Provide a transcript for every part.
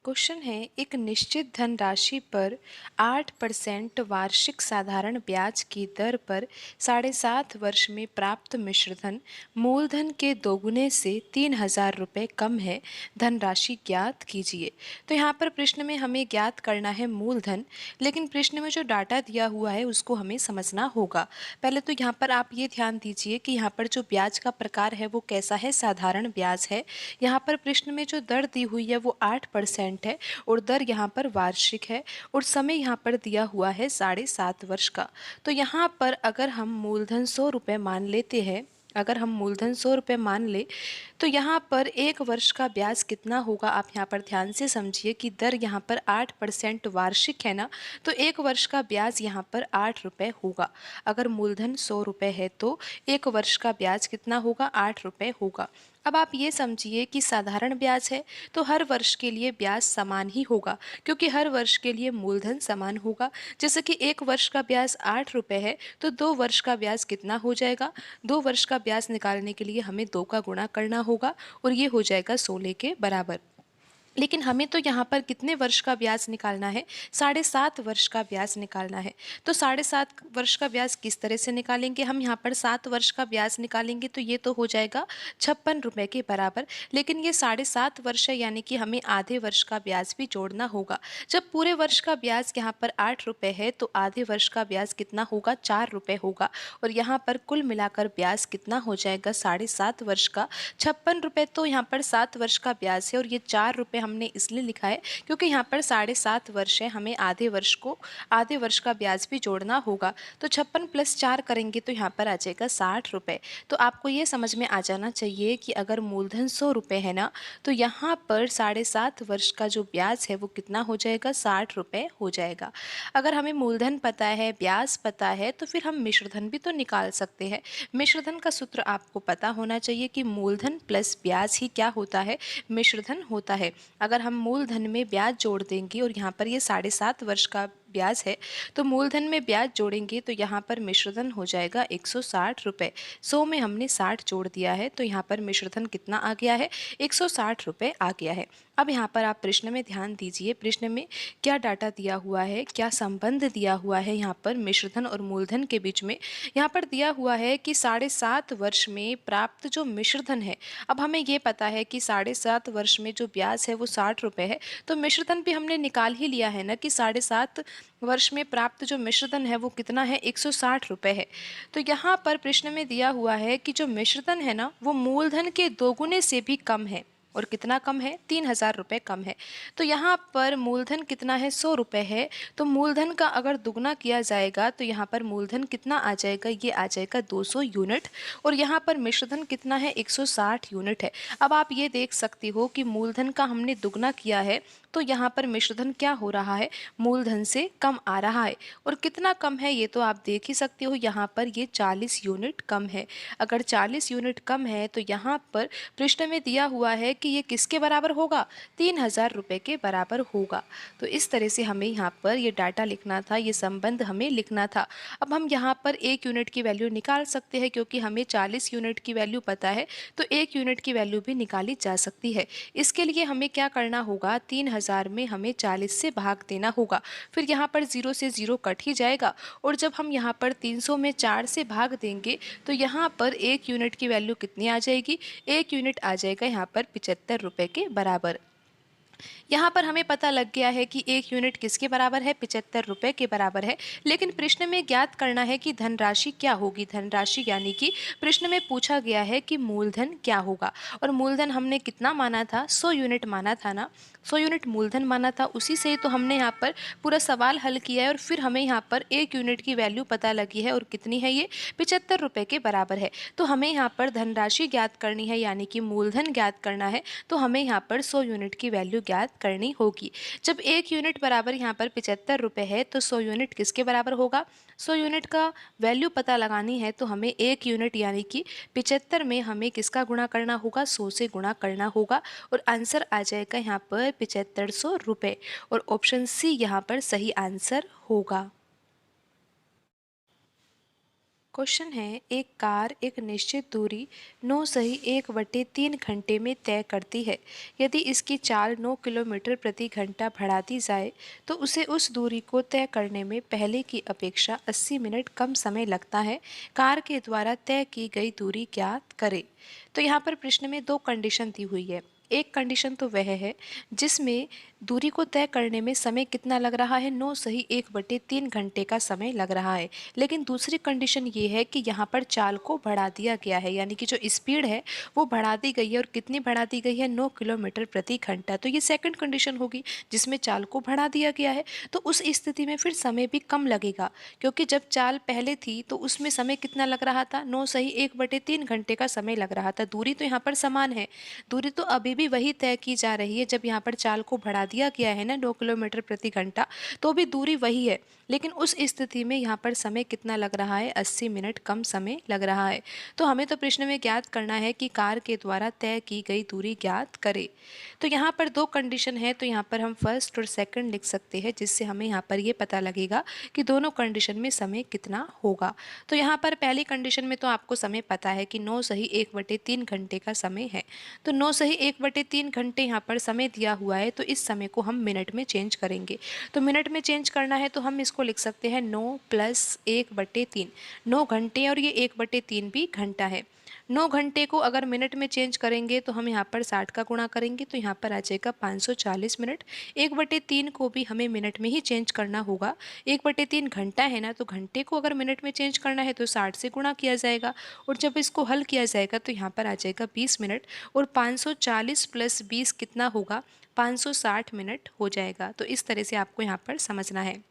Question है, एक निश्चित धनराशि पर 8% वार्षिक साधारण ब्याज की दर पर 7.5 वर्ष में प्राप्त मिश्रधन मूलधन के दोगुने से 3,000 रुपये कम है। धनराशि ज्ञात कीजिए। तो यहाँ पर प्रश्न में हमें ज्ञात करना है मूलधन, लेकिन प्रश्न में जो डाटा दिया हुआ है उसको हमें समझना होगा। पहले तो यहाँ पर आप ये ध्यान दीजिए कि यहाँ पर जो ब्याज का प्रकार है वो कैसा है, साधारण ब्याज है। यहाँ पर प्रश्न में जो दर दी हुई है वो 8% है और दर यहाँ पर वार्षिक है और समय यहाँ पर दिया हुआ है 7.5 वर्ष का। तो यहाँ पर अगर हम मूलधन 100 रुपये मान लेते हैं, अगर हम मूलधन 100 रुपये मान ले तो यहाँ पर 1 वर्ष का ब्याज कितना होगा। आप यहाँ पर ध्यान से समझिए कि दर यहाँ पर 8% वार्षिक है ना, तो 1 वर्ष का ब्याज यहाँ पर 8 रुपये होगा। अगर मूलधन 100 रुपये है तो 1 वर्ष का ब्याज कितना होगा, 8 रुपये होगा। अब आप ये समझिए कि साधारण ब्याज है तो हर वर्ष के लिए ब्याज समान ही होगा, क्योंकि हर वर्ष के लिए मूलधन समान होगा। जैसे कि 1 वर्ष का ब्याज 8 रुपये है तो 2 वर्ष का ब्याज कितना हो जाएगा। 2 वर्ष का ब्याज निकालने के लिए हमें 2 का गुणा करना होगा और ये हो जाएगा 16 के बराबर। लेकिन हमें तो यहाँ पर कितने वर्ष का ब्याज निकालना है, 7.5 वर्ष का ब्याज निकालना है। तो 7.5 वर्ष का ब्याज किस तरह से निकालेंगे, हम यहाँ पर 7 वर्ष का ब्याज निकालेंगे तो ये तो हो जाएगा 56 रुपये के बराबर। लेकिन ये 7.5 वर्ष है, यानी कि हमें आधे वर्ष का ब्याज भी जोड़ना होगा। जब पूरे वर्ष का ब्याज यहाँ पर 8 रुपये है तो आधे वर्ष का ब्याज कितना होगा, 4 रुपये होगा। और यहाँ पर कुल मिलाकर ब्याज कितना हो जाएगा, 7.5 वर्ष का 56 रुपये। तो यहाँ पर 7 वर्ष का ब्याज है और ये 4 रुपये हमने इसलिए लिखा है क्योंकि यहाँ पर 7.5 वर्ष है, हमें आधे वर्ष का ब्याज भी जोड़ना होगा। तो 56 + 4 करेंगे तो यहाँ पर आ जाएगा 60 रुपये। तो आपको ये समझ में आ जाना चाहिए कि अगर मूलधन 100 रुपये है ना, तो यहाँ पर 7.5 वर्ष का जो ब्याज है वो कितना हो जाएगा, 60 रुपये हो जाएगा। अगर हमें मूलधन पता है, ब्याज पता है, तो फिर हम मिश्रधन भी तो निकाल सकते हैं। मिश्रधन का सूत्र आपको पता होना चाहिए कि मूलधन प्लस ब्याज ही क्या होता है, मिश्रधन होता है। अगर हम मूलधन में ब्याज जोड़ देंगे और यहाँ पर ये 7.5 वर्ष का ब्याज है तो मूलधन में ब्याज जोड़ेंगे तो यहाँ पर मिश्रधन हो जाएगा 160 रुपये। 100 में हमने 60 जोड़ दिया है तो यहाँ पर मिश्रधन कितना आ गया है, 160 रुपये आ गया है। अब यहाँ पर आप प्रश्न में ध्यान दीजिए, प्रश्न में क्या डाटा दिया हुआ है, क्या संबंध दिया हुआ है यहाँ पर मिश्रधन और मूलधन के बीच में। यहाँ पर दिया हुआ है कि 7.5 वर्ष में प्राप्त जो मिश्रधन है, अब हमें ये पता है कि 7.5 वर्ष में जो ब्याज है वो 60 रुपये है, तो मिश्रधन भी हमने निकाल ही लिया है ना कि 7.5 वर्ष में प्राप्त जो मिश्रधन है वो कितना है, 160 रुपये है। तो यहाँ पर प्रश्न में दिया हुआ है कि जो मिश्रधन है ना वो मूलधन के दोगुने से भी कम है। और कितना कम है, 3,000 रुपये कम है। तो यहाँ पर मूलधन कितना है, 100 रुपये है, तो मूलधन का अगर दुगना किया जाएगा तो यहाँ पर मूलधन कितना आ जाएगा, ये आ जाएगा 200 यूनिट। और यहाँ पर मिश्रधन कितना है, 160 यूनिट है। अब आप ये देख सकते हो कि मूलधन का हमने दुगना किया है तो यहाँ पर मिश्रधन क्या हो रहा है, मूलधन से कम आ रहा है। और कितना कम है ये तो आप देख ही सकते हो, यहाँ पर ये 40 यूनिट कम है। अगर 40 यूनिट कम है तो यहाँ पर प्रश्न में दिया हुआ है कि ये किसके बराबर होगा, 3,000 रुपये के बराबर होगा। तो इस तरह से हमें यहाँ पर ये डाटा लिखना था, ये संबंध हमें लिखना था। अब हम यहाँ पर 1 यूनिट की वैल्यू निकाल सकते हैं क्योंकि हमें 40 यूनिट की वैल्यू पता है, तो 1 यूनिट की वैल्यू भी निकाली जा सकती है। इसके लिए हमें क्या करना होगा, 3,000 में हमें 40 से भाग देना होगा। फिर यहाँ पर 0 से 0 कट ही जाएगा और जब हम यहाँ पर 300 में 4 से भाग देंगे तो यहाँ पर 1 यूनिट की वैल्यू कितनी आ जाएगी, 1 यूनिट आ जाएगा यहाँ पर 75 रुपये के बराबर। यहाँ पर हमें पता लग गया है कि 1 यूनिट किसके बराबर है, 75 रुपये के बराबर है। लेकिन प्रश्न में ज्ञात करना है कि धनराशि क्या होगी। धनराशि यानी कि प्रश्न में पूछा गया है कि मूलधन क्या होगा, और मूलधन हमने कितना माना था, 100 यूनिट माना था ना, 100 यूनिट मूलधन माना था। उसी से तो हमने यहाँ पर पूरा सवाल हल किया है और फिर हमें यहाँ पर 1 यूनिट की वैल्यू पता लगी है और कितनी है ये, 75 रुपये के बराबर है। तो हमें यहाँ पर धनराशि ज्ञात करनी है यानी कि मूलधन ज्ञात करना है, तो हमें यहाँ पर 100 यूनिट की वैल्यू ज्ञात करनी होगी। जब 1 यूनिट बराबर यहाँ पर 75 रुपये है तो 100 यूनिट किसके बराबर होगा, 100 यूनिट का वैल्यू पता लगानी है तो हमें 1 यूनिट यानी कि 75 में हमें किसका गुणा करना होगा, 100 से गुणा करना होगा और आंसर आ जाएगा यहाँ पर 7500 रुपये। और ऑप्शन सी यहाँ पर सही आंसर होगा। क्वेश्चन है, एक कार एक निश्चित दूरी 9 सही 1/3 घंटे में तय करती है। यदि इसकी चाल 9 किलोमीटर प्रति घंटा बढ़ा दी जाए तो उसे उस दूरी को तय करने में पहले की अपेक्षा 80 मिनट कम समय लगता है। कार के द्वारा तय की गई दूरी ज्ञात करें। तो यहाँ पर प्रश्न में दो कंडीशन दी हुई है। एक कंडीशन तो वह है जिसमें दूरी को तय करने में समय कितना लग रहा है, 9 सही 1/3 घंटे का समय लग रहा है। लेकिन दूसरी कंडीशन ये है कि यहाँ पर चाल को बढ़ा दिया गया है, यानी कि जो स्पीड है वो बढ़ा दी गई है। और कितनी बढ़ा दी गई है, 9 किलोमीटर प्रति घंटा। तो ये सेकंड कंडीशन होगी जिसमें चाल को बढ़ा दिया गया है। तो उस स्थिति में फिर समय भी कम लगेगा, क्योंकि जब चाल पहले थी तो उसमें समय कितना लग रहा था, 9 सही 1/3 घंटे का समय लग रहा था। दूरी तो यहाँ पर समान है, दूरी तो अभी भी वही तय की जा रही है। जब यहाँ पर चाल को बढ़ा दिया गया है ना 9 किलोमीटर प्रति घंटा, तो भी दूरी वही है। लेकिन उस स्थिति में यहाँ पर समय कितना लग रहा है, 80 मिनट कम समय लग रहा है। तो हमें तो प्रश्न में ज्ञात करना है कि कार के द्वारा तय की गई दूरी ज्ञात करें। तो यहाँ पर दो कंडीशन है, तो यहाँ पर हम फर्स्ट और सेकंड लिख सकते हैं, जिससे हमें यहाँ पर ये पता लगेगा कि दोनों कंडीशन में समय कितना होगा। तो यहाँ पर पहली कंडीशन में तो आपको समय पता है कि 9 सही 1/3 घंटे का समय है। तो 9 सही 1/3 घंटे यहाँ पर समय दिया हुआ है, तो इस समय को हम मिनट में चेंज करेंगे। तो मिनट में चेंज करना है तो हम इसको लिख सकते हैं 9 + 1/3। 9 घंटे और ये 1/3 भी घंटा है। 9 घंटे को अगर मिनट में चेंज करेंगे तो हम यहाँ पर 60 का गुणा करेंगे तो यहाँ पर आ जाएगा 540 मिनट। 1/3 को भी हमें मिनट में ही चेंज करना होगा। 1/3 घंटा है ना, तो घंटे को अगर मिनट में चेंज करना है तो 60 से गुणा किया जाएगा। और जब इसको हल किया जाएगा तो यहाँ पर आ जाएगा 20 मिनट। और 540 + 20 कितना होगा, 560 मिनट हो जाएगा। तो इस तरह से आपको यहाँ पर समझना है।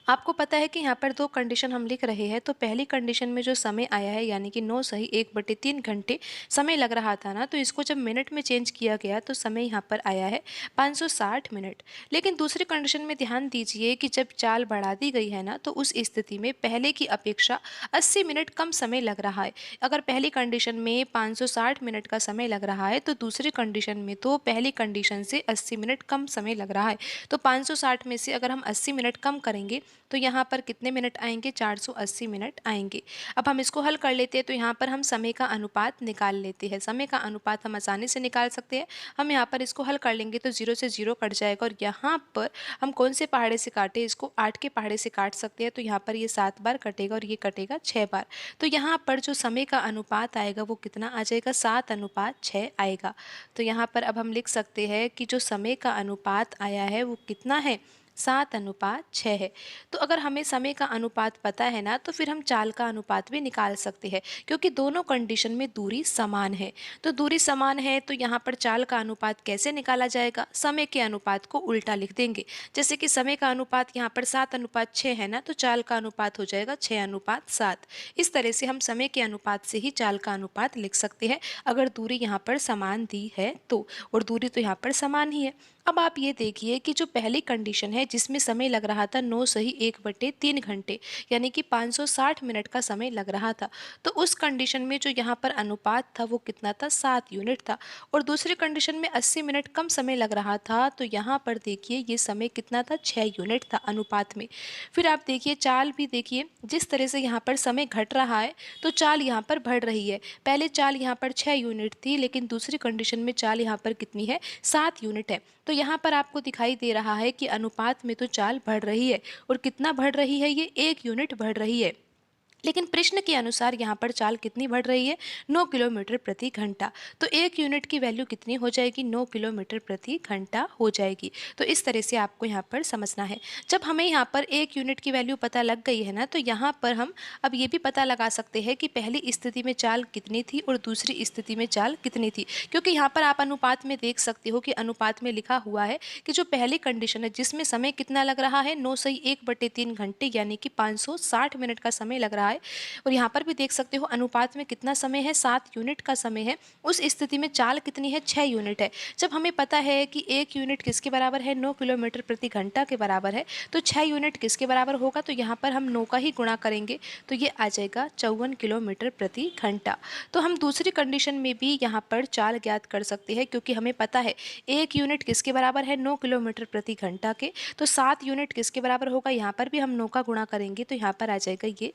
आपको पता है कि यहाँ पर दो कंडीशन हम लिख रहे हैं, तो पहली कंडीशन में जो समय आया है यानी कि 9 सही 1/3 घंटे समय लग रहा था ना, तो इसको जब मिनट में चेंज किया गया तो समय यहाँ पर आया है 560 मिनट। लेकिन दूसरी कंडीशन में ध्यान दीजिए कि जब चाल बढ़ा दी गई है ना, तो उस स्थिति में पहले की अपेक्षा 80 मिनट कम समय लग रहा है। अगर पहली कंडीशन में 560 मिनट का समय लग रहा है तो दूसरी कंडीशन में तो पहली कंडीशन से 80 मिनट कम समय लग रहा है। तो 560 में से अगर हम 80 मिनट कम करेंगे तो यहाँ पर कितने मिनट आएंगे, 480 मिनट आएंगे। अब हम इसको हल कर लेते हैं, तो यहाँ पर हम समय का अनुपात निकाल लेते हैं। समय का अनुपात हम आसानी से निकाल सकते हैं। हम यहाँ पर इसको हल कर लेंगे तो 0 से 0 कट जाएगा। और यहाँ पर हम कौन से पहाड़े से काटे, इसको 8 के पहाड़े से काट सकते हैं। तो यहाँ पर ये 7 बार कटेगा और ये कटेगा 6 बार। तो यहाँ पर जो समय का अनुपात आएगा वो कितना आ जाएगा, 7:6 आएगा। तो यहाँ पर अब हम लिख सकते हैं कि जो समय का अनुपात आया है वो कितना है, 7:6 है। तो अगर हमें समय का अनुपात पता है ना, तो फिर हम चाल का अनुपात भी निकाल सकते हैं, क्योंकि दोनों कंडीशन में दूरी समान है। तो दूरी समान है तो यहाँ पर चाल का अनुपात कैसे निकाला जाएगा, समय के अनुपात को उल्टा लिख देंगे। जैसे कि समय का अनुपात यहाँ पर 7:6 है ना, तो चाल का अनुपात हो जाएगा 6:7। इस तरह से हम समय के अनुपात से ही चाल का अनुपात लिख सकते हैं, अगर दूरी यहाँ पर समान दी है तो। और दूरी तो यहाँ पर समान ही है। अब आप ये देखिए कि जो पहली कंडीशन है जिसमें समय लग रहा था 9 सही 1/3 घंटे, यानी कि 560 मिनट का समय लग रहा था, तो उस कंडीशन में जो यहाँ पर अनुपात था वो कितना था, 7 यूनिट था। और दूसरी कंडीशन में 80 मिनट कम समय लग रहा था, तो यहाँ पर देखिए ये समय कितना था, 6 यूनिट था अनुपात में। फिर आप देखिए चाल भी देखिए, जिस तरह से यहाँ पर समय घट रहा है तो चाल यहाँ पर बढ़ रही है। पहले चाल यहाँ पर 6 यूनिट थी, लेकिन दूसरी कंडीशन में चाल यहाँ पर कितनी है, 7 यूनिट है। तो यहाँ पर आपको दिखाई दे रहा है कि अनुपात में तो चाल बढ़ रही है। और कितना बढ़ रही है, ये 1 यूनिट बढ़ रही है। लेकिन प्रश्न के अनुसार यहाँ पर चाल कितनी बढ़ रही है, 9 किलोमीटर प्रति घंटा। तो 1 यूनिट की वैल्यू कितनी हो जाएगी, 9 किलोमीटर प्रति घंटा हो जाएगी। तो इस तरह से आपको यहाँ पर समझना है। जब हमें यहाँ पर 1 यूनिट की वैल्यू पता लग गई है ना, तो यहाँ पर हम अब ये भी पता लगा सकते हैं कि पहली स्थिति में चाल कितनी थी और दूसरी स्थिति में चाल कितनी थी। क्योंकि यहाँ पर आप अनुपात में देख सकते हो कि अनुपात में लिखा हुआ है कि जो पहली कंडीशन है जिसमें समय कितना लग रहा है, 9 सही 1/3 घंटे, यानी कि 560 मिनट का समय लग रहा है। और यहाँ पर भी देख सकते हो अनुपात में कितना समय है, 7 यूनिट का समय है। उस स्थिति में चाल कितनी है, 6 यूनिट है। जब हमें पता है कि 1 यूनिट किसके बराबर है, 9 किलोमीटर प्रति घंटा के बराबर है, तो 6 यूनिट किसके बराबर होगा, तो यहाँ पर हम 9 का ही गुणा करेंगे तो ये आ जाएगा 54 किलोमीटर प्रति घंटा। तो हम दूसरी कंडीशन में भी यहाँ पर चाल ज्ञात कर सकते हैं, क्योंकि हमें पता है 1 यूनिट किसके बराबर है, 9 किलोमीटर प्रति घंटा के। तो 7 यूनिट किसके बराबर होगा, यहाँ पर भी हम 9 का गुणा करेंगे तो यहाँ पर आ जाएगा ये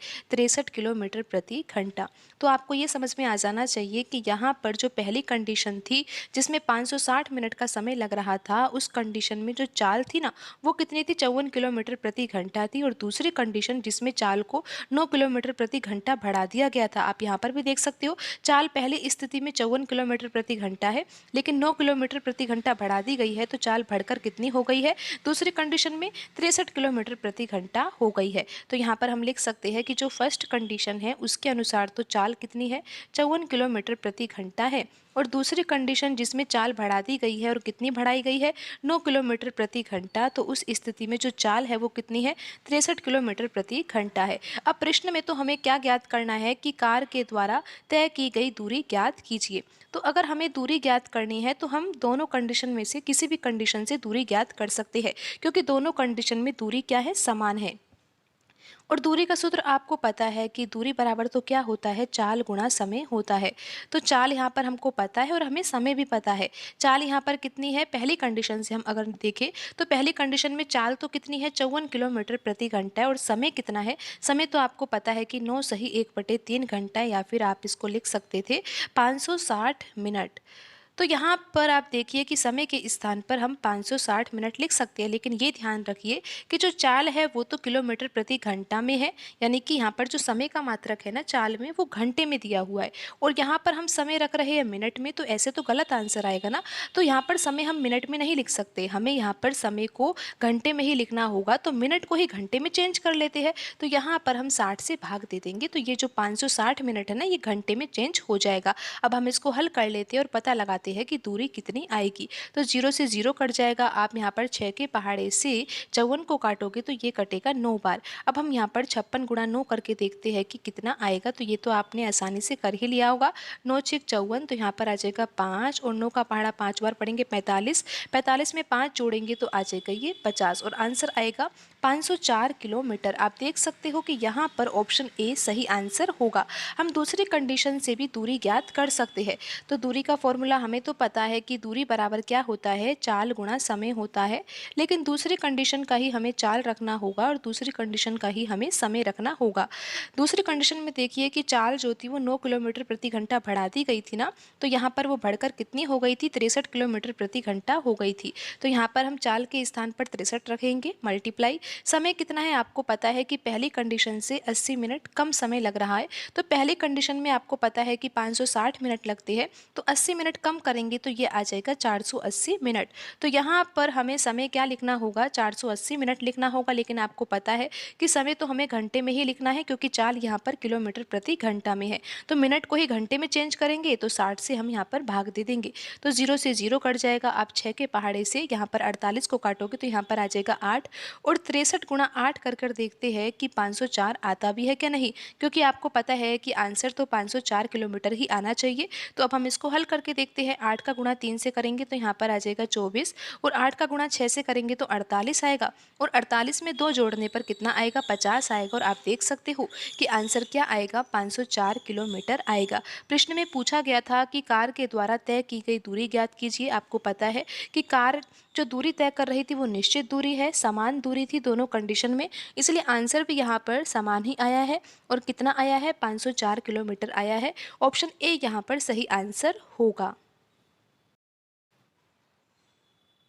63 किलोमीटर प्रति घंटा। तो आपको ये समझ में आ जाना चाहिए कि यहाँ पर जो पहली कंडीशन थी जिसमें 560 मिनट का समय लग रहा था, उस कंडीशन में जो चाल थी ना वो कितनी थी, 54 किलोमीटर प्रति घंटा थी। और दूसरी कंडीशन जिसमें चाल को 9 किलोमीटर प्रति घंटा बढ़ा दिया गया था, आप यहाँ पर भी देख सकते हो चाल पहली स्थिति में 54 किलोमीटर प्रति घंटा है, लेकिन 9 किलोमीटर प्रति घंटा बढ़ा दी गई है, तो चाल बढ़कर कितनी हो गई है, दूसरी कंडीशन में 63 किलोमीटर प्रति घंटा हो गई है। तो यहाँ पर हम लिख सकते हैं कि जो फर्स्ट कंडीशन है उसके अनुसार तो चाल कितनी है, 54 किलोमीटर प्रति घंटा है। और दूसरी कंडीशन जिसमें चाल बढ़ा दी गई है और कितनी बढ़ाई गई है, 9 किलोमीटर प्रति घंटा, तो उस स्थिति में जो चाल है वो कितनी है, 63 किलोमीटर प्रति घंटा है। अब प्रश्न में तो हमें क्या ज्ञात करना है कि कार के द्वारा तय की गई दूरी ज्ञात कीजिए। तो अगर हमें दूरी ज्ञात करनी है तो हम दोनों कंडीशन में से किसी भी कंडीशन से दूरी ज्ञात कर सकते हैं, क्योंकि दोनों कंडीशन में दूरी क्या है, समान है। और दूरी का सूत्र आपको पता है कि दूरी बराबर तो क्या होता है, चाल गुणा समय होता है। तो चाल यहाँ पर हमको पता है और हमें समय भी पता है। चाल यहाँ पर कितनी है, पहली कंडीशन से हम अगर देखें तो पहली कंडीशन में चाल तो कितनी है, 54 किलोमीटर प्रति घंटा है। और समय कितना है, समय तो आपको पता है कि 9 सही 1/3 घंटा, या फिर आप इसको लिख सकते थे 560 मिनट। तो यहाँ पर आप देखिए कि समय के स्थान पर हम 560 मिनट लिख सकते हैं, लेकिन ये ध्यान रखिए कि जो चाल है वो तो किलोमीटर प्रति घंटा में है, यानी कि यहाँ पर जो समय का मात्रक है ना चाल में, वो घंटे में दिया हुआ है। और यहाँ पर हम समय रख रहे हैं मिनट में, तो ऐसे तो गलत आंसर आएगा ना। तो यहाँ पर समय हम मिनट में नहीं लिख सकते, हमें यहाँ पर समय को घंटे में ही लिखना होगा। तो मिनट को ही घंटे में चेंज कर लेते हैं, तो यहाँ पर हम 60 से भाग दे देंगे, तो ये जो 560 मिनट है ना ये घंटे में चेंज हो जाएगा। अब हम इसको हल कर लेते हैं और पता लगाते हैं कि दूरी कितनी आएगी। तो 0 से 0 कट जाएगा। आप यहाँ पर 6 के पहाड़े से 54 को काटोगे तो ये कटेगा 9 बार। अब हम यहाँ पर 56 गुणा 9 करके देखते हैं कि कितना आएगा। तो ये तो आपने आसानी से कर ही लिया होगा, 9 6 54, तो यहाँ पर आ जाएगा 5, और 9 का पहाड़ा 5 बार पढ़ेंगे 45, 45 में 5 जोड़ेंगे तो आ जाएगा ये 50, और आंसर आएगा 504 किलोमीटर। आप देख सकते हो कि यहाँ पर ऑप्शन ए सही आंसर होगा। हम दूसरी कंडीशन से भी दूरी ज्ञात कर सकते हैं। तो दूरी का फॉर्मूला हमें तो पता है कि दूरी बराबर क्या होता है, चाल गुणा समय होता है, लेकिन दूसरी कंडीशन का ही हमें चाल रखना होगा और दूसरी कंडीशन का ही हमें समय रखना होगा। दूसरी कंडीशन में देखिए कि चाल जो थी वो 9 किलोमीटर प्रति घंटा बढ़ा दी गई थी ना, तो यहाँ पर वो बढ़कर कितनी हो गई थी, 63 किलोमीटर प्रति घंटा हो गई थी। तो यहाँ पर हम चाल के स्थान पर 63 रखेंगे, मल्टीप्लाई समय कितना है आपको पता है कि पहली कंडीशन से 80 मिनट कम समय लग रहा है। तो पहली कंडीशन में आपको पता है कि 560 मिनट लगते हैं, तो 80 मिनट कम करेंगे तो ये आ जाएगा 480 मिनट। तो यहाँ पर हमें समय क्या लिखना होगा, 480 मिनट लिखना होगा, लेकिन आपको पता है कि समय तो हमें घंटे में ही लिखना है, क्योंकि चाल यहाँ पर किलोमीटर प्रति घंटा में है। तो मिनट को ही घंटे में चेंज करेंगे तो 60 से हम यहाँ पर भाग दे देंगे, तो 0 से 0 कट जाएगा। आप 6 के पहाड़े से यहाँ पर 48 को काटोगे तो यहाँ पर आ जाएगा 8, और 63 गुणा 8 कर देखते हैं कि 504 आता भी है क्या नहीं, क्योंकि आपको पता है कि आंसर तो 504 किलोमीटर ही आना चाहिए। तो अब हम इसको हल करके देखते हैं। 8 का गुणा 3 से करेंगे तो यहाँ पर आ जाएगा 24, और 8 का गुणा 6 से करेंगे तो 48 आएगा, और 48 में 2 जोड़ने पर कितना आएगा, 50 आएगा। और आप देख सकते हो कि आंसर क्या आएगा, 504 किलोमीटर आएगा। प्रश्न में पूछा गया था कि कार के द्वारा तय की गई दूरी ज्ञात कीजिए। आपको पता है कि कार जो दूरी तय कर रही थी वो निश्चित दूरी है, समान दूरी थी दोनों कंडीशन में, इसलिए आंसर भी यहाँ पर समान ही आया है। और कितना आया है, 504 किलोमीटर आया है। ऑप्शन ए यहाँ पर सही आंसर होगा।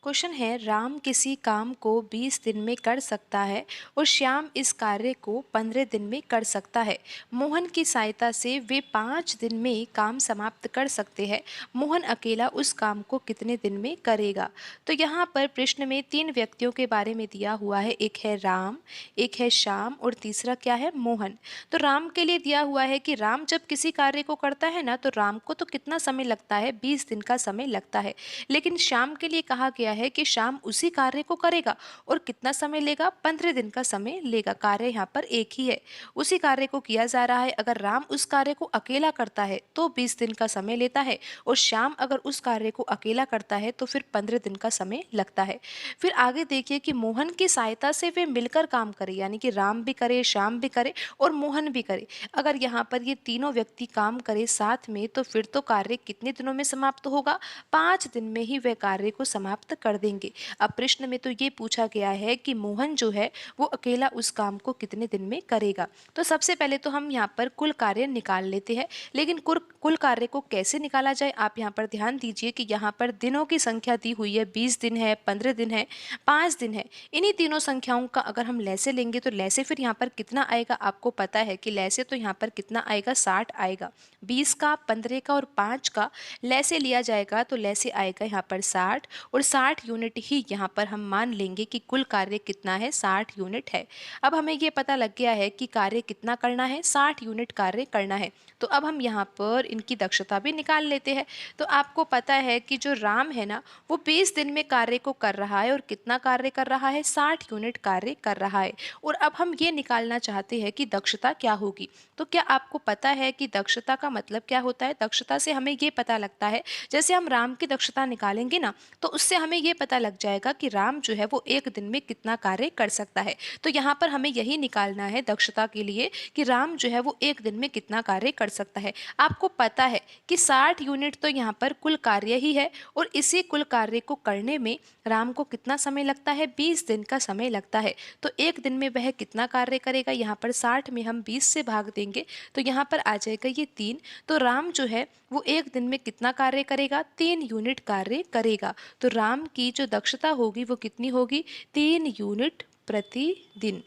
क्वेश्चन है, राम किसी काम को 20 दिन में कर सकता है और श्याम इस कार्य को 15 दिन में कर सकता है। मोहन की सहायता से वे 5 दिन में काम समाप्त कर सकते हैं। मोहन अकेला उस काम को कितने दिन में करेगा। तो यहाँ पर प्रश्न में 3 व्यक्तियों के बारे में दिया हुआ है, एक है राम, एक है श्याम, और तीसरा क्या है, मोहन। तो राम के लिए दिया हुआ है कि राम जब किसी कार्य को करता है ना तो राम को तो कितना समय लगता है, 20 दिन का समय लगता है। लेकिन श्याम के लिए कहा गया है कि शाम उसी कार्य को करेगा और कितना समय लेगा, 15 दिन का समय लेगा। कार्य यहाँ पर एक ही है, उसी कार्य को किया जा रहा है। अगर राम उस कार्य को अकेला करता है तो 20 दिन का समय लेता है, और श्याम अगर उस कार्य को अकेला करता है तो फिर 15 दिन का समय लगता है। फिर आगे देखिए कि मोहन की सहायता से वे मिलकर काम करे, यानी कि राम भी करे, श्याम भी करे और मोहन भी करे। अगर यहाँ पर ये तीनों व्यक्ति काम करे साथ में तो फिर तो कार्य कितने दिनों में समाप्त होगा, 5 दिन में ही वह कार्य को समाप्त कर देंगे। अब प्रश्न में तो ये पूछा गया है कि मोहन जो है वो अकेला उस काम को कितने दिन में करेगा। तो सबसे पहले तो हम यहाँ पर कुल कार्य निकाल लेते हैं, लेकिन कुल कार्य को कैसे निकाला जाए आप यहाँ पर ध्यान दीजिए कि यहाँ पर दिनों की संख्या दी हुई है, 20 दिन है, 15 दिन है, 5 दिन है। इन्हीं तीनों संख्याओं का अगर हम लैसे लेंगे तो लैसे फिर यहाँ पर कितना आएगा, आपको पता है कि लैसे तो यहाँ पर कितना आएगा, 60 आएगा। 20 का, 15 का और 5 का लैसे लिया जाएगा तो लैसे आएगा यहाँ पर 60, और 60 यूनिट ही यहाँ पर हम मान लेंगे कि कुल कार्य कितना है, 60 यूनिट है। अब हमें ये पता लग गया है कि कार्य कितना करना है, 60 यूनिट कार्य करना है। तो अब हम यहाँ पर इनकी दक्षता भी निकाल लेते हैं। तो आपको पता है कि जो राम है ना वो 20 दिन में कार्य को कर रहा है, और कितना कार्य कर रहा है, 60 यूनिट कार्य कर रहा है। और अब हम ये निकालना चाहते हैं कि दक्षता क्या होगी। तो क्या आपको पता है कि दक्षता का मतलब क्या होता है? दक्षता से हमें ये पता लगता है, जैसे हम राम की दक्षता निकालेंगे ना तो उससे हमें ये पता लग जाएगा कि राम जो है वो एक दिन में कितना कार्य कर सकता है। तो यहाँ पर हमें यही निकालना है दक्षता के लिए कि राम जो है वो एक दिन में कितना कार्य कर सकता है। आपको पता है कि 60 यूनिट तो यहाँ पर कुल कार्य ही है, और इसी कुल कार्य को करने में राम को कितना समय लगता है, 20 दिन का समय लगता है। तो एक दिन में वह कितना कार्य करेगा, यहाँ पर 60 में हम 20 से भाग देंगे तो यहाँ पर आ जाएगा ये 3। तो राम जो है वो एक दिन में कितना कार्य करेगा, 3 यूनिट कार्य करेगा। तो राम की जो दक्षता होगी वो कितनी होगी, 3 यूनिट प्रति दिन।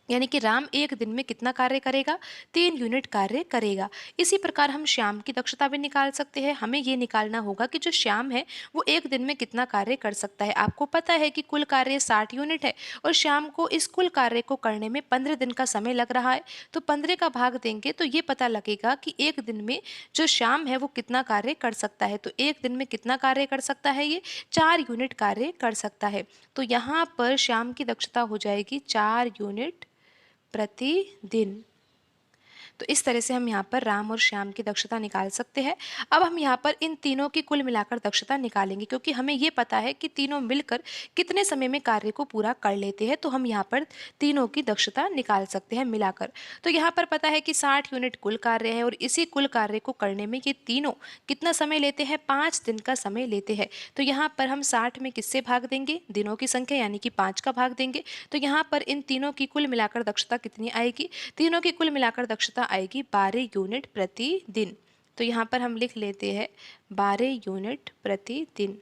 यानी कि राम एक दिन में कितना कार्य करेगा, 3 यूनिट कार्य करेगा। इसी प्रकार हम श्याम की दक्षता भी निकाल सकते हैं। हमें ये निकालना होगा कि जो श्याम है वो एक दिन में कितना कार्य कर सकता है। आपको पता है कि कुल कार्य 60 यूनिट है, और श्याम को इस कुल कार्य को करने में 15 दिन का समय लग रहा है। तो 15 का भाग देंगे तो ये पता लगेगा कि एक दिन में जो श्याम है वो कितना कार्य कर सकता है। तो एक दिन में कितना कार्य कर सकता है, ये 4 यूनिट कार्य कर सकता है। तो यहाँ पर श्याम की दक्षता हो जाएगी 4 यूनिट प्रतिदिन। तो इस तरह से हम यहाँ पर राम और श्याम की दक्षता निकाल सकते हैं। अब हम यहाँ पर इन तीनों की कुल मिलाकर दक्षता निकालेंगे, क्योंकि हमें ये पता है कि तीनों मिलकर कितने समय में कार्य को पूरा कर लेते हैं। तो हम यहाँ पर तीनों की दक्षता निकाल सकते हैं मिलाकर। तो यहाँ पर पता है कि 60 यूनिट कुल कार्य है, और इसी कुल कार्य को करने में ये तीनों कितना समय लेते हैं, 5 दिन का समय लेते हैं। तो यहाँ पर हम 60 में किससे भाग देंगे, दिनों की संख्या यानी कि 5 का भाग देंगे। तो यहाँ पर इन तीनों की कुल मिलाकर दक्षता कितनी आएगी, तीनों की कुल मिलाकर दक्षता आएगी 12 यूनिट प्रति दिन। तो यहाँ पर हम लिख लेते हैं 12 यूनिट प्रति दिन।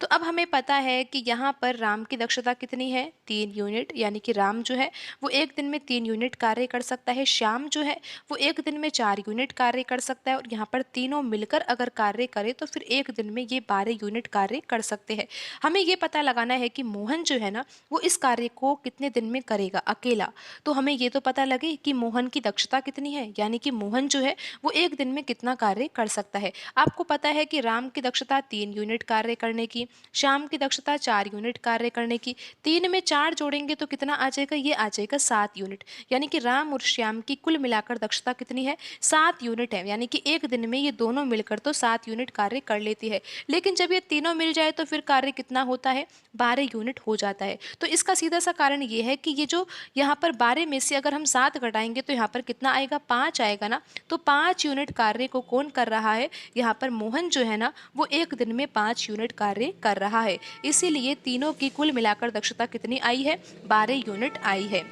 तो अब हमें पता है कि यहाँ पर राम की दक्षता कितनी है, 3 यूनिट। यानी कि राम जो है वो एक दिन में 3 यूनिट कार्य कर सकता है। श्याम जो है वो एक दिन में 4 यूनिट कार्य कर सकता है, और यहाँ पर तीनों मिलकर अगर कार्य करे तो फिर एक दिन में ये 12 यूनिट कार्य कर सकते हैं। हमें ये पता लगाना है कि मोहन जो है ना वो इस कार्य को कितने दिन में करेगा अकेला। तो हमें ये तो पता लगे कि मोहन की दक्षता कितनी है, यानी कि मोहन जो है वो एक दिन में कितना कार्य कर सकता है। आपको पता है कि राम की दक्षता 3 यूनिट कार्य करने की, श्याम की दक्षता 4 यूनिट कार्य करने की। 3 में 4 जोड़ेंगे तो कितना आ जाएगा, ये आ जाएगा 7 यूनिट। यानी कि राम और श्याम की कुल मिलाकर दक्षता कितनी है, 7 यूनिट है। यानी कि एक दिन में ये दोनों मिलकर तो 7 यूनिट कार्य कर लेती है। लेकिन जब ये तीनों मिल जाए तो फिर कार्य कितना होता है, 12 यूनिट हो जाता है। तो इसका सीधा सा कारण ये है कि ये जो यहाँ पर 12 में से अगर हम 7 घटाएंगे तो यहाँ पर कितना आएगा, 5 आएगा ना। तो 5 यूनिट कार्य को कौन कर रहा है, यहाँ पर मोहन जो है ना वो एक दिन में 5 यूनिट कार्य कर रहा है। इसीलिए तीनों की कुल मिलाकर दक्षता कितनी आई है, 12 यूनिट आई है।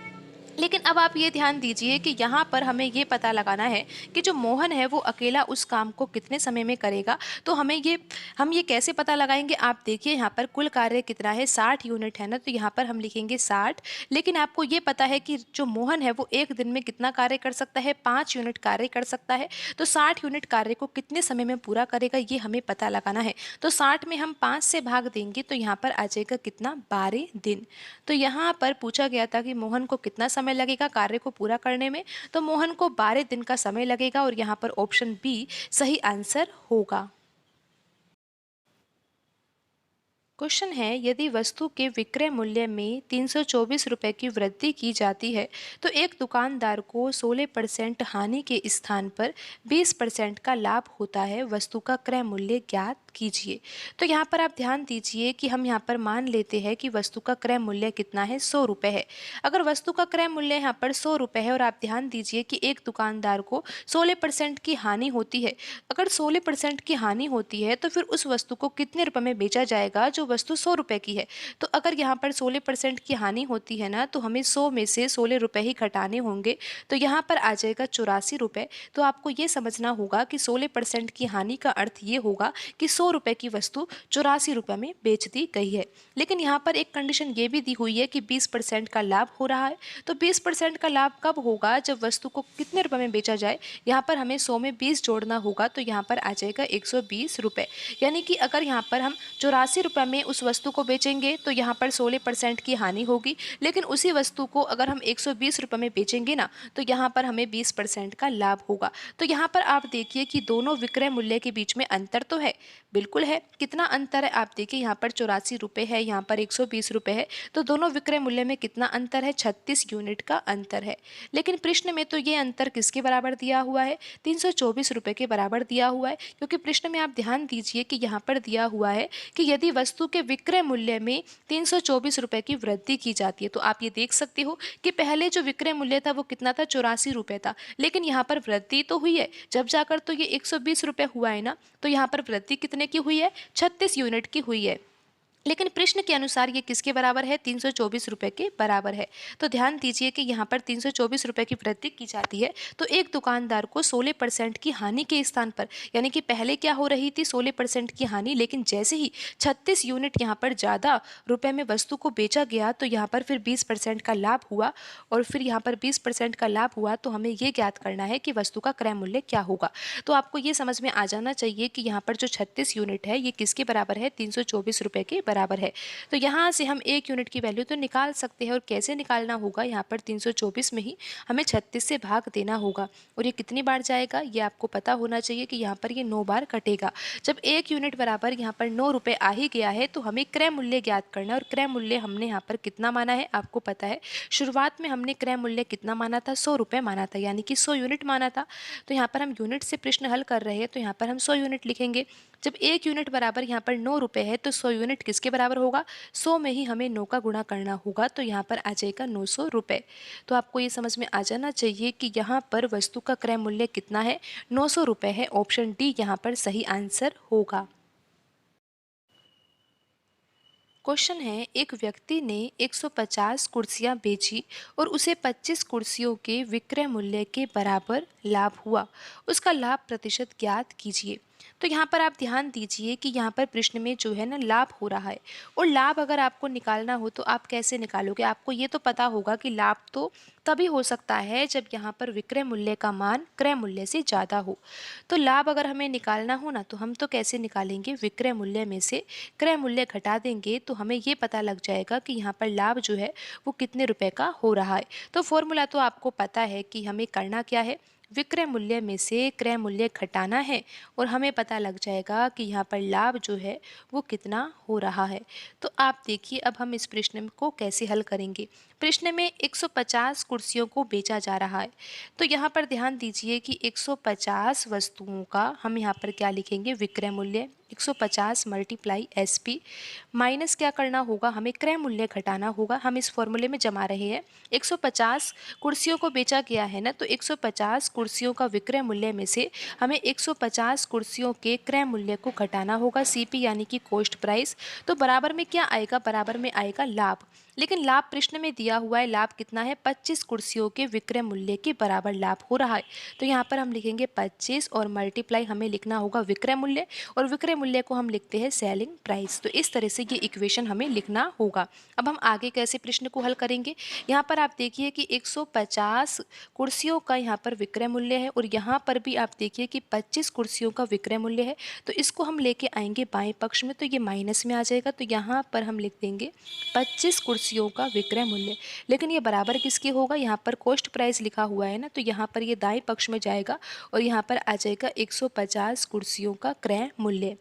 लेकिन अब आप ये ध्यान दीजिए कि यहाँ पर हमें ये पता लगाना है कि जो मोहन है वो अकेला उस काम को कितने समय में करेगा। तो हम ये कैसे पता लगाएंगे, आप देखिए यहाँ पर कुल कार्य कितना है, 60 यूनिट है ना। तो यहाँ पर हम लिखेंगे 60। लेकिन आपको ये पता है कि जो मोहन है वो एक दिन में कितना कार्य कर सकता है, 5 यूनिट कार्य कर सकता है। तो 60 यूनिट कार्य को कितने समय में पूरा करेगा ये हमें पता लगाना है। तो 60 में हम 5 से भाग देंगे तो यहाँ पर आ जाएगा कितना, 12 दिन। तो यहाँ पर पूछा गया था कि मोहन को कितना समय लगेगा कार्य को पूरा करने में, तो मोहन को 12 दिन का समय लगेगा, और यहाँ पर ऑप्शन बी सही आंसर होगा। क्वेश्चन है, यदि वस्तु के विक्रय मूल्य में 324 रुपये की वृद्धि की जाती है तो एक दुकानदार को 16% हानि के स्थान पर 20% का लाभ होता है। वस्तु का क्रय मूल्य ज्ञात कीजिए। तो यहाँ पर आप ध्यान दीजिए कि हम यहाँ पर मान लेते हैं कि वस्तु का क्रय मूल्य कितना है, 100 रुपये है। अगर वस्तु का क्रय मूल्य यहाँ पर 100 रुपये है और आप ध्यान दीजिए कि एक दुकानदार को 16% की हानि होती है। अगर 16% की हानि होती है तो फिर उस वस्तु को कितने रुपए में बेचा जाएगा जो वस्तु 100 रुपए की है। तो अगर यहाँ पर 16% की हानि होती है ना, तो हमें 100 में से 16 रुपए ही घटाने होंगे। तो यहाँ पर आ जाएगा 84 रुपये। तो आपको ये समझना होगा कि 16% की हानि का अर्थ ये होगा कि 100 रुपये की वस्तु 84 रुपये में बेच दी गई है। लेकिन यहाँ पर एक कंडीशन ये भी दी हुई है कि 20% का लाभ हो रहा है। तो 20% का लाभ कब होगा, जब वस्तु को कितने रुपए में बेचा जाए। यहाँ पर हमें 100 में 20 जोड़ना होगा, तो यहाँ पर आ जाएगा 120 रुपये। यानी कि अगर यहाँ पर हम 84 रुपये में उस वस्तु को बेचेंगे तो यहाँ पर 16% की हानि होगी। लेकिन उसी वस्तु को अगर हम 120 रुपये में बेचेंगे ना, तो यहाँ पर हमें 20% का लाभ होगा। तो यहाँ पर आप देखिए कि दोनों विक्रय मूल्य के बीच में अंतर तो है, बिल्कुल है। कितना अंतर है आप देखिए, यहाँ पर 84 रुपये है, यहाँ पर 120 रुपये है। तो दोनों विक्रय मूल्य में कितना अंतर है, 36 यूनिट का अंतर है। लेकिन प्रश्न में तो ये अंतर किसके बराबर दिया हुआ है, 324 रुपये के बराबर दिया हुआ है। क्योंकि प्रश्न में आप ध्यान दीजिए कि यहाँ पर दिया हुआ है कि यदि वस्तु के विक्रय मूल्य में 324 रुपये की वृद्धि की जाती है। तो आप ये देख सकते हो कि पहले जो विक्रय मूल्य था वो कितना था, 84 रुपये था। लेकिन यहाँ पर वृद्धि तो हुई है, जब जाकर तो ये 120 रुपये हुआ है ना। तो यहाँ पर वृद्धि कितने की हुई है, 36 यूनिट की हुई है। लेकिन प्रश्न के अनुसार ये किसके बराबर है, 324 रुपये के बराबर है। तो ध्यान दीजिए कि यहाँ पर 324 रुपये की वृद्धि की जाती है तो एक दुकानदार को 16% की हानि के स्थान पर, यानी कि पहले क्या हो रही थी, 16% की हानि, लेकिन जैसे ही 36 यूनिट यहाँ पर ज़्यादा रुपए में वस्तु को बेचा गया तो यहाँ पर फिर 20% का लाभ हुआ। और फिर यहाँ पर 20% का लाभ हुआ तो हमें ये ज्ञात करना है कि वस्तु का क्रय मूल्य क्या होगा। तो आपको ये समझ में आ जाना चाहिए कि यहाँ पर जो 36 यूनिट है ये किसके बराबर है, 324 रुपये के बराबर है। तो यहाँ से हम एक यूनिट की वैल्यू तो निकाल सकते हैं। और कैसे निकालना होगा, यहाँ पर 324 में ही हमें 36 से भाग देना होगा। और ये कितनी बार जाएगा ये आपको पता होना चाहिए कि यहाँ पर ये 9 बार कटेगा। जब एक यूनिट बराबर यहाँ पर 9 रुपये आ ही गया है तो हमें क्रय मूल्य ज्ञात करना है। और क्रय मूल्य हमने यहाँ पर कितना माना है आपको पता है, शुरुआत में हमने क्रय मूल्य कितना माना था, 100 रुपये माना था, यानी कि 100 यूनिट माना था। तो यहाँ पर हम यूनिट से प्रश्न हल कर रहे हैं तो यहाँ पर हम 100 यूनिट लिखेंगे। जब एक यूनिट बराबर यहाँ पर 9 रुपये है तो 100 यूनिट किसके बराबर होगा, 100 में ही हमें 9 का गुणा करना होगा। तो यहाँ पर आ जाएगा 900 रुपये। तो आपको ये समझ में आ जाना चाहिए कि यहाँ पर वस्तु का क्रय मूल्य कितना है, 900 रुपये है। ऑप्शन डी यहाँ पर सही आंसर होगा। क्वेश्चन है, एक व्यक्ति ने 150 कुर्सियां बेची और उसे 25 कुर्सियों के विक्रय मूल्य के बराबर लाभ हुआ। उसका लाभ प्रतिशत ज्ञात कीजिए। तो यहाँ पर आप ध्यान दीजिए कि यहाँ पर प्रश्न में जो है ना लाभ हो रहा है। और लाभ अगर आपको निकालना हो तो आप कैसे निकालोगे, आपको ये तो पता होगा कि लाभ तो तभी हो सकता है जब यहाँ पर विक्रय मूल्य का मान क्रय मूल्य से ज़्यादा हो। तो लाभ अगर हमें निकालना हो ना तो हम तो कैसे निकालेंगे, विक्रय मूल्य में से क्रय मूल्य घटा देंगे तो हमें ये पता लग जाएगा कि यहाँ पर लाभ जो है वो कितने रुपए का हो रहा है। तो फॉर्मूला तो आपको पता है कि हमें करना क्या है, विक्रय मूल्य में से क्रय मूल्य घटाना है और हमें पता लग जाएगा कि यहाँ पर लाभ जो है वो कितना हो रहा है। तो आप देखिए अब हम इस प्रश्न को कैसे हल करेंगे। प्रश्न में 150 कुर्सियों को बेचा जा रहा है। तो यहाँ पर ध्यान दीजिए कि 150 वस्तुओं का हम यहाँ पर क्या लिखेंगे, विक्रय मूल्य 150 मल्टीप्लाई SP माइनस क्या करना होगा, हमें क्रय मूल्य घटाना होगा। हम इस फॉर्मूले में जमा रहे हैं 150 कुर्सियों को बेचा गया है ना, तो 150 कुर्सियों का विक्रय मूल्य में से हमें 150 कुर्सियों के क्रय मूल्य को घटाना होगा, CP यानी कि कॉस्ट प्राइस। तो बराबर में क्या आएगा, बराबर में आएगा लाभ। लेकिन लाभ प्रश्न में दिया हुआ है, लाभ कितना है, 25 कुर्सियों के विक्रय मूल्य के बराबर लाभ हो रहा है। तो यहाँ पर हम लिखेंगे 25 और मल्टीप्लाई हमें लिखना होगा विक्रय मूल्य, और विक्रय मूल्य को हम लिखते हैं सेलिंग प्राइस। तो इस तरह से ये इक्वेशन हमें लिखना होगा। अब हम आगे कैसे प्रश्न को हल करेंगे, यहाँ पर आप देखिए कि 150 कुर्सियों का यहाँ पर विक्रय मूल्य है और यहाँ पर भी आप देखिए कि 25 कुर्सियों का विक्रय मूल्य है। तो इसको हम लेके आएंगे बाएं पक्ष में, तो ये माइनस में आ जाएगा। तो यहाँ पर हम लिख देंगे 25 कुर्सियों का विक्रय मूल्य। लेकिन ये बराबर किसके होगा, यहाँ पर कॉस्ट प्राइस लिखा हुआ है ना, तो यहाँ पर ये दाएं पक्ष में जाएगा और यहाँ पर आ जाएगा 150 कुर्सियों का क्रय मूल्य।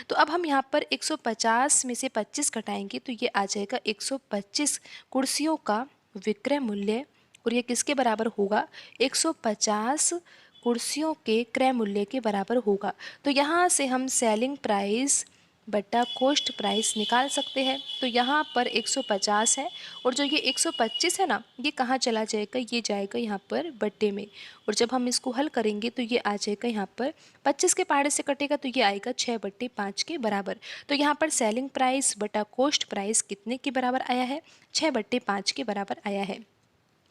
तो अब हम यहाँ पर 150 में से 25 घटाएंगे तो ये आ जाएगा 125 कुर्सियों का विक्रय मूल्य, और ये किसके बराबर होगा? 150 कुर्सियों के क्रय मूल्य के बराबर होगा। तो यहाँ से हम सेलिंग प्राइस बट्टा कॉस्ट प्राइस निकाल सकते हैं। तो यहाँ पर 150 है, और जो ये 125 है ना, ये कहाँ चला जाएगा? ये जाएगा यहाँ पर बट्टे में, और जब हम इसको हल करेंगे तो ये आ जाएगा यहाँ पर 25 के पहाड़े से कटेगा तो ये आएगा 6/5 के बराबर। तो यहाँ पर सेलिंग प्राइस बटा कॉस्ट प्राइस कितने के बराबर आया है? 6/5 के बराबर आया है।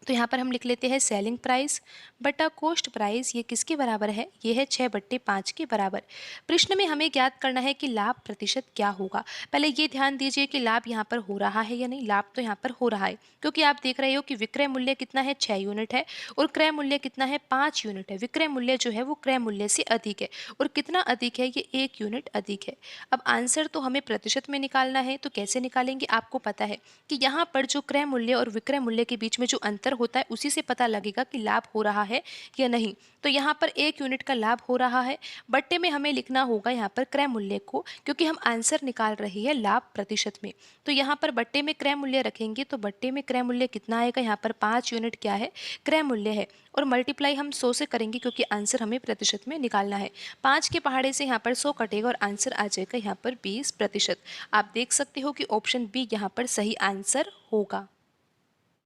तो यहाँ पर हम लिख लेते हैं सेलिंग प्राइस बटा कॉस्ट प्राइस, ये किसके बराबर है? ये है 6/5 के बराबर। प्रश्न में हमें ज्ञात करना है कि लाभ प्रतिशत क्या होगा। पहले ये ध्यान दीजिए कि लाभ यहाँ पर हो रहा है या नहीं। लाभ तो यहाँ पर हो रहा है, क्योंकि आप देख रहे हो कि विक्रय मूल्य कितना है? 6 यूनिट है, और क्रय मूल्य कितना है? 5 यूनिट है। विक्रय मूल्य जो है वो क्रय मूल्य से अधिक है, और कितना अधिक है? ये 1 यूनिट अधिक है। अब आंसर तो हमें प्रतिशत में निकालना है, तो कैसे निकालेंगे? आपको पता है कि यहाँ पर जो क्रय मूल्य और विक्रय मूल्य के बीच में जो अंतर होता है उसी से पता लगेगा कि लाभ हो रहा है या नहीं। तो यहाँ पर 1 यूनिट का लाभ हो रहा है। बट्टे में हमें लिखना होगा यहाँ पर क्रय मूल्य को, क्योंकि हम आंसर निकाल रहे हैं लाभ प्रतिशत में। तो यहाँ पर बट्टे में क्रय मूल्य रखेंगे तो बट्टे में क्रय मूल्य कितना आएगा? यहाँ पर 5 यूनिट क्या है? क्रय मूल्य है, और मल्टीप्लाई हम 100 से करेंगे क्योंकि आंसर हमें प्रतिशत में निकालना है। 5 के पहाड़े से यहाँ पर 100 कटेगा और आंसर आ जाएगा यहाँ पर 20%। आप देख सकते हो कि ऑप्शन बी यहाँ पर सही आंसर होगा।